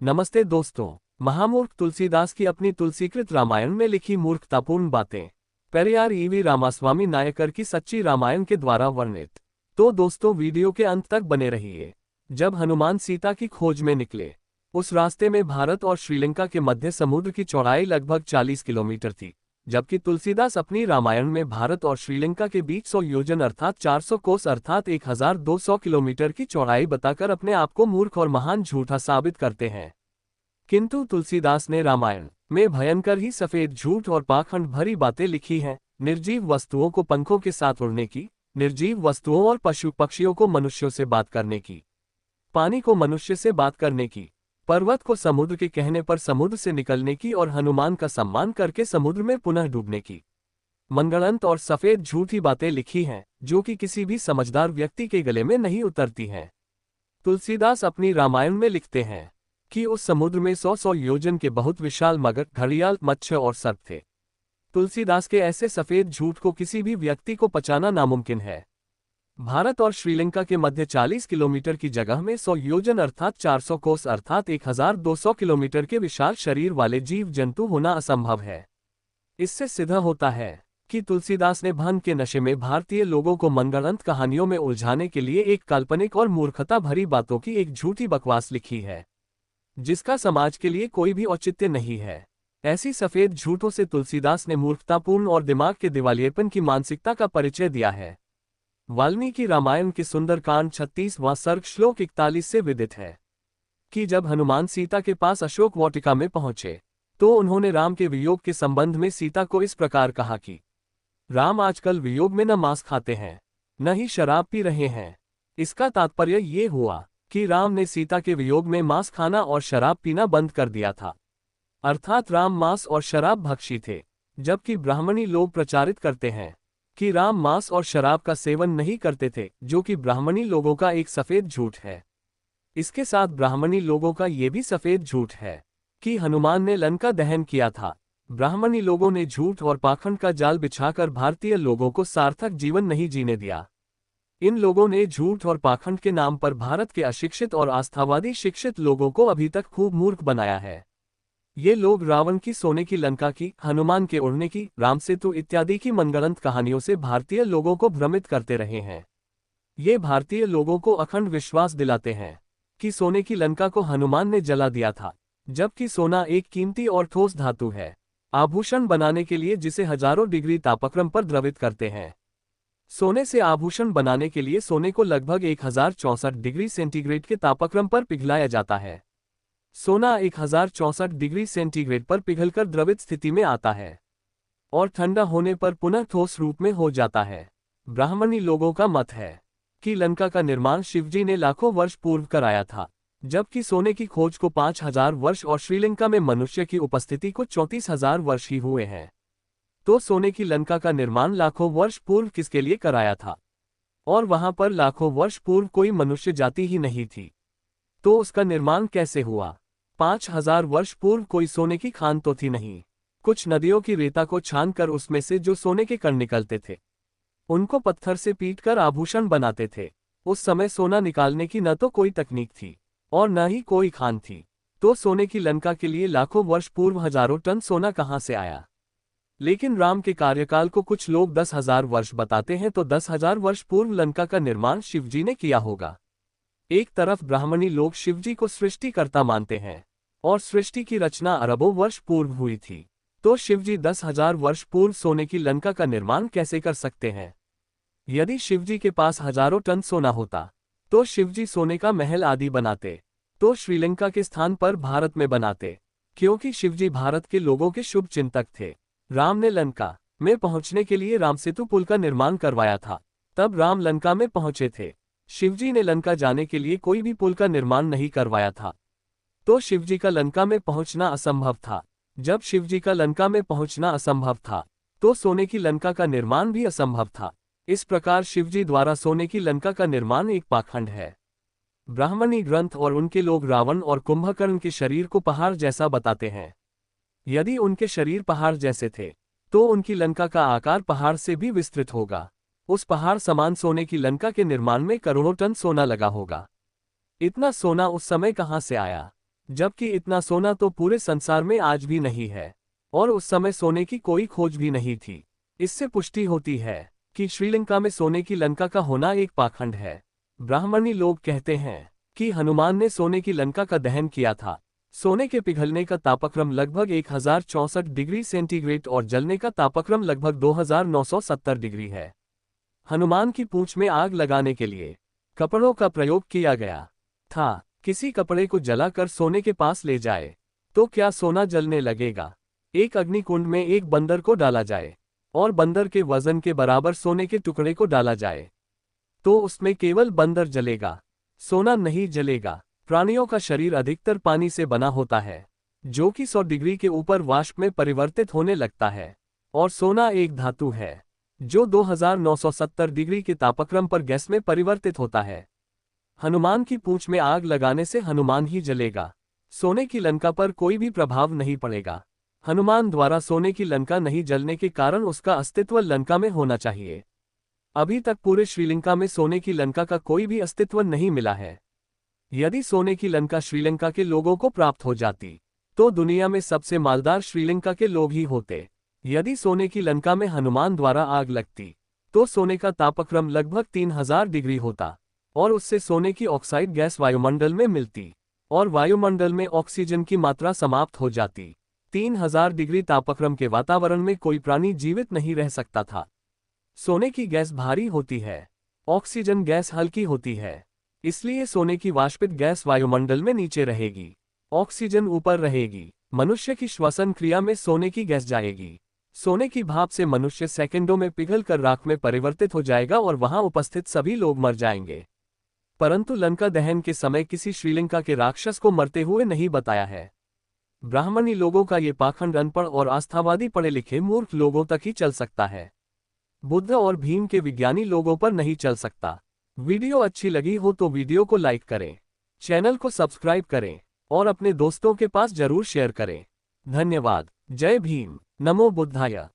नमस्ते दोस्तों। महामूर्ख तुलसीदास की अपनी तुलसीकृत रामायण में लिखी मूर्खतापूर्ण बातें। पेरियार ईवी रामास्वामी नायकर की सच्ची रामायण के द्वारा वर्णित। तो दोस्तों वीडियो के अंत तक बने रहिए। जब हनुमान सीता की खोज में निकले, उस रास्ते में भारत और श्रीलंका के मध्य समुद्र की चौड़ाई लगभग 40 किलोमीटर थी, जबकि तुलसीदास अपनी रामायण में भारत और श्रीलंका के बीच 100 योजन अर्थात 400 कोस अर्थात 1200 किलोमीटर की चौड़ाई बताकर अपने आप को मूर्ख और महान झूठा साबित करते हैं। किंतु तुलसीदास ने रामायण में भयंकर ही सफेद झूठ और पाखंड भरी बातें लिखी हैं। निर्जीव वस्तुओं को पंखों के साथ उड़ने की, निर्जीव वस्तुओं और पशु पक्षियों को मनुष्यों से बात करने की, पानी को मनुष्य से बात करने की, पर्वत को समुद्र के कहने पर समुद्र से निकलने की और हनुमान का सम्मान करके समुद्र में पुनः डूबने की मनगढ़ंत और सफेद झूठी बातें लिखी हैं, जो कि किसी भी समझदार व्यक्ति के गले में नहीं उतरती हैं। तुलसीदास अपनी रामायण में लिखते हैं कि उस समुद्र में 100 योजन के बहुत विशाल मगर, घड़ियाल, मत्स्य और सर्प थे। तुलसीदास के ऐसे सफेद झूठ को किसी भी व्यक्ति को पचाना नामुमकिन है। भारत और श्रीलंका के मध्य 40 किलोमीटर की जगह में 100 योजन अर्थात 400 कोस अर्थात 1200 किलोमीटर के विशाल शरीर वाले जीव जंतु होना असंभव है। इससे सिद्ध होता है कि तुलसीदास ने भांग के नशे में भारतीय लोगों को मनगढ़ंत कहानियों में उलझाने के लिए एक काल्पनिक और मूर्खता भरी बातों की एक झूठी बकवास लिखी है, जिसका समाज के लिए कोई भी औचित्य नहीं है। ऐसी सफेद झूठों से तुलसीदास ने मूर्खतापूर्ण और दिमाग के दिवालियेपन की मानसिकता का परिचय दिया है। वाल्मीकि रामायण के सुंदरकांड 36वां सर्ग श्लोक 41 से विदित है कि जब हनुमान सीता के पास अशोक वाटिका में पहुंचे, तो उन्होंने राम के वियोग के संबंध में सीता को इस प्रकार कहा कि राम आजकल वियोग में न मांस खाते हैं, न ही शराब पी रहे हैं। इसका तात्पर्य ये हुआ कि राम ने सीता के वियोग में मांस खाना और शराब पीना बंद कर दिया था, अर्थात राम मांस और शराब भक्षी थे। जबकि ब्राह्मणी लोग प्रचारित करते हैं कि राम मांस और शराब का सेवन नहीं करते थे, जो कि ब्राह्मणी लोगों का एक सफेद झूठ है। इसके साथ ब्राह्मणी लोगों का ये भी सफेद झूठ है कि हनुमान ने लंका दहन किया था। ब्राह्मणी लोगों ने झूठ और पाखंड का जाल बिछाकर भारतीय लोगों को सार्थक जीवन नहीं जीने दिया। इन लोगों ने झूठ और पाखंड के नाम पर भारत के अशिक्षित और आस्थावादी शिक्षित लोगों को अभी तक खूब मूर्ख बनाया है। ये लोग रावण की सोने की लंका की, हनुमान के उड़ने की, राम सेतु इत्यादि की मनगढ़ंत कहानियों से भारतीय लोगों को भ्रमित करते रहे हैं। ये भारतीय लोगों को अखंड विश्वास दिलाते हैं कि सोने की लंका को हनुमान ने जला दिया था, जबकि सोना एक कीमती और ठोस धातु है, आभूषण बनाने के लिए जिसे हजारों डिग्री तापक्रम पर द्रवित करते हैं। सोने से आभूषण बनाने के लिए सोने को लगभग 1064 डिग्री सेंटीग्रेड के तापक्रम पर पिघलाया जाता है। सोना 1064 डिग्री सेंटीग्रेड पर पिघलकर द्रवित स्थिति में आता है और ठंडा होने पर पुनः ठोस रूप में हो जाता है। ब्राह्मणी लोगों का मत है कि लंका का निर्माण शिवजी ने लाखों वर्ष पूर्व कराया था, जबकि सोने की खोज को 5000 वर्ष और श्रीलंका में मनुष्य की उपस्थिति को 34,000 वर्ष ही हुए हैं। तो सोने की लंका का निर्माण लाखों वर्ष पूर्व किसके लिए कराया था? और वहां पर लाखों वर्ष पूर्व कोई मनुष्य जाति ही नहीं थी, तो उसका निर्माण कैसे हुआ? 5000 वर्ष पूर्व कोई सोने की खान तो थी नहीं। कुछ नदियों की रेता को छानकर उसमें से जो सोने के कण निकलते थे, उनको पत्थर से पीटकर आभूषण बनाते थे। उस समय सोना निकालने की न तो कोई तकनीक थी और न ही कोई खान थी, तो सोने की लंका के लिए लाखों वर्ष पूर्व हजारों टन सोना कहां से आया? लेकिन राम के कार्यकाल को कुछ लोग 10,000 वर्ष बताते हैं, तो 10,000 वर्ष पूर्व लंका का निर्माण शिवजी ने किया होगा। एक तरफ ब्राह्मणी लोग शिवजी को सृष्टिकर्ता मानते हैं और सृष्टि की रचना अरबों वर्ष पूर्व हुई थी, तो शिवजी 10,000 वर्ष पूर्व सोने की लंका का निर्माण कैसे कर सकते हैं? यदि शिवजी के पास हजारों टन सोना होता, तो शिवजी सोने का महल आदि बनाते, तो श्रीलंका के स्थान पर भारत में बनाते, क्योंकि शिवजी भारत के लोगों के शुभ चिंतक थे। राम ने लंका में पहुंचने के लिए रामसेतु पुल का निर्माण करवाया था, तब राम लंका में पहुंचे थे। शिवजी ने लंका जाने के लिए कोई भी पुल का निर्माण नहीं करवाया था, तो शिवजी का लंका में पहुंचना असंभव था। जब शिवजी का लंका में पहुंचना असंभव था, तो सोने की लंका का निर्माण भी असंभव था। इस प्रकार शिवजी द्वारा सोने की लंका का निर्माण एक पाखंड है। ब्राह्मणी ग्रंथ और उनके लोग रावण और कुंभकर्ण के शरीर को पहाड़ जैसा बताते हैं। यदि उनके शरीर पहाड़ जैसे थे, तो उनकी लंका का आकार पहाड़ से भी विस्तृत होगा। उस पहाड़ समान सोने की लंका के निर्माण में करोड़ों टन सोना लगा होगा। इतना सोना उस समय कहां से आया? जबकि इतना सोना तो पूरे संसार में आज भी नहीं है, और उस समय सोने की कोई खोज भी नहीं थी। इससे पुष्टि होती है कि श्रीलंका में सोने की लंका का होना एक पाखंड है। ब्राह्मणी लोग कहते हैं कि हनुमान ने सोने की लंका का दहन किया था। सोने के पिघलने का तापक्रम लगभग 1064 डिग्री सेंटीग्रेड और जलने का तापक्रम लगभग 2970 डिग्री है। हनुमान की पूंछ में आग लगाने के लिए कपड़ों का प्रयोग किया गया था। किसी कपड़े को जलाकर सोने के पास ले जाए तो क्या सोना जलने लगेगा? एक अग्निकुंड में एक बंदर को डाला जाए और बंदर के वजन के बराबर सोने के टुकड़े को डाला जाए तो उसमें केवल बंदर जलेगा, सोना नहीं जलेगा। प्राणियों का शरीर अधिकतर पानी से बना होता है, जो कि 100 डिग्री के ऊपर वाष्प में परिवर्तित होने लगता है, और सोना एक धातु है जो 2970 डिग्री के तापक्रम पर गैस में परिवर्तित होता है। हनुमान की पूंछ में आग लगाने से हनुमान ही जलेगा, सोने की लंका पर कोई भी प्रभाव नहीं पड़ेगा। हनुमान द्वारा सोने की लंका नहीं जलने के कारण उसका अस्तित्व लंका में होना चाहिए। अभी तक पूरे श्रीलंका में सोने की लंका का कोई भी अस्तित्व नहीं मिला है। यदि सोने की लंका श्रीलंका के लोगों को प्राप्त हो जाती तो दुनिया में सबसे मालदार श्रीलंका के लोग ही होते। यदि सोने की लंका में हनुमान द्वारा आग लगती तो सोने का तापक्रम लगभग 3000 डिग्री होता और उससे सोने की ऑक्साइड गैस वायुमंडल में मिलती और वायुमंडल में ऑक्सीजन की मात्रा समाप्त हो जाती। 3000 डिग्री तापक्रम के वातावरण में कोई प्राणी जीवित नहीं रह सकता था। सोने की गैस भारी होती है, ऑक्सीजन गैस हल्की होती है, इसलिए सोने की वाष्पित गैस वायुमंडल में नीचे रहेगी, ऑक्सीजन ऊपर रहेगी। मनुष्य की श्वसन क्रिया में सोने की गैस जाएगी। सोने की भाप से मनुष्य सेकंडों में पिघलकर राख में परिवर्तित हो जाएगा और वहां उपस्थित सभी लोग मर जाएंगे। परंतु लंका दहन के समय किसी श्रीलंका के राक्षस को मरते हुए नहीं बताया है। ब्राह्मणी लोगों का ये पाखंड अनपढ़ और आस्थावादी पढ़े लिखे मूर्ख लोगों तक ही चल सकता है। बुद्ध और भीम के विज्ञानी लोगों पर नहीं चल सकता। वीडियो अच्छी लगी हो तो वीडियो को लाइक करें, चैनल को सब्सक्राइब करें और अपने दोस्तों के पास जरूर शेयर करें। धन्यवाद। जय भीम। नमो बुद्धाय।